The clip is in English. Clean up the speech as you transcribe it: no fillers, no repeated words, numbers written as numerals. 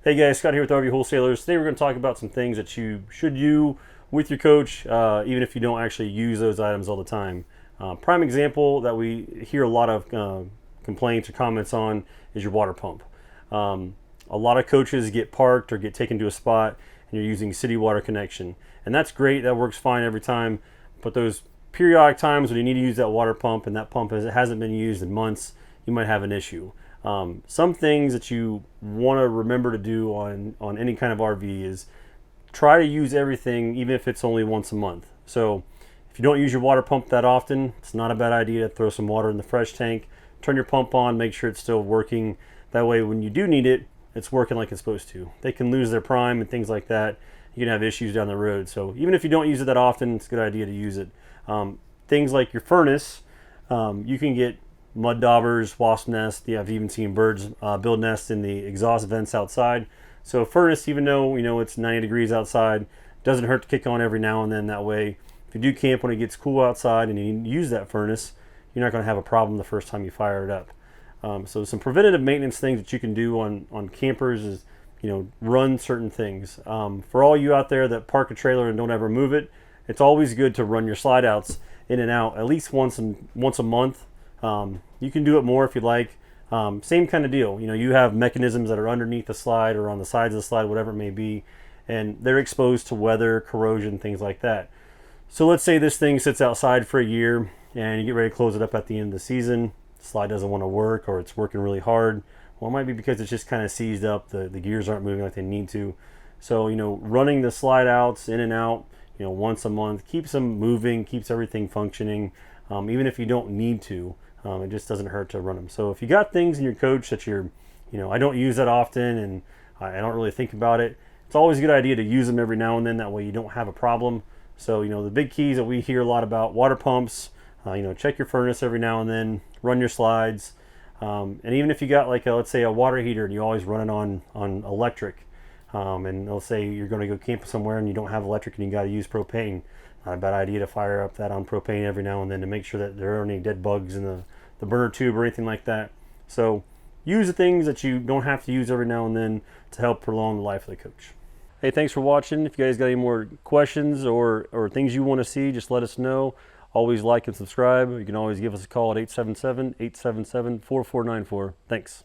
Hey guys, Scott here with RV Wholesalers. Today we're going to talk about some things that you should do with your coach, even if you don't actually use those items all the time. Prime example that we hear a lot of complaints or comments on is your water pump. A lot of coaches get parked or get taken to a spot and you're using city water connection. And that's great, that works fine every time, but those periodic times when you need to use that water pump and that pump hasn't been used in months, you might have an issue. Some things that you want to remember to do on any kind of RV is try to use everything, even if it's only once a month. So if you don't use your water pump that often, it's not a bad idea to throw some water in the fresh tank, turn your pump on, make sure it's still working. That way when you do need it, it's working like it's supposed to. They can lose their prime and things like that. You can have issues down the road. So even if you don't use it that often, it's a good idea to use it. Things like your furnace, you can get mud daubers, wasp nests. Yeah, I've even seen birds build nests in the exhaust vents outside. So furnace, even though it's 90 degrees outside, doesn't hurt to kick on every now and then. That way, if you do camp when it gets cool outside and you use that furnace, you're not going to have a problem the first time you fire it up. So some preventative maintenance things that you can do on campers is, run certain things. For all you out there that park a trailer and don't ever move it, it's always good to run your slide outs in and out at least once a month. You can do it more if you like. Same kind of deal. You have mechanisms that are underneath the slide or on the sides of the slide, whatever it may be, and they're exposed to weather, corrosion, things like that. So let's say this thing sits outside for a year and you get ready to close it up at the end of the season. The slide doesn't want to work or it's working really hard. Well, it might be because it's just kind of seized up. The gears aren't moving like they need to. So, running the slide outs in and out, once a month keeps them moving, keeps everything functioning. Even if you don't need to, it just doesn't hurt to run them. So if you got things in your coach that I don't use that often and I don't really think about it, it's always a good idea to use them every now and then. That way you don't have a problem. So, the big keys that we hear a lot about: water pumps, check your furnace every now and then, run your slides. And even if you got let's say a water heater and you always run it on electric, and let's say you're going to go camp somewhere and you don't have electric and you got to use propane, not a bad idea to fire up that on propane every now and then to make sure that there aren't any dead bugs in the burner tube or anything like that. So use the things that you don't have to use every now and then to help prolong the life of the coach. Hey, thanks for watching. If you guys got any more questions or things you want to see, just let us know. Always like and subscribe. You can always give us a call at 877-877-4494. Thanks.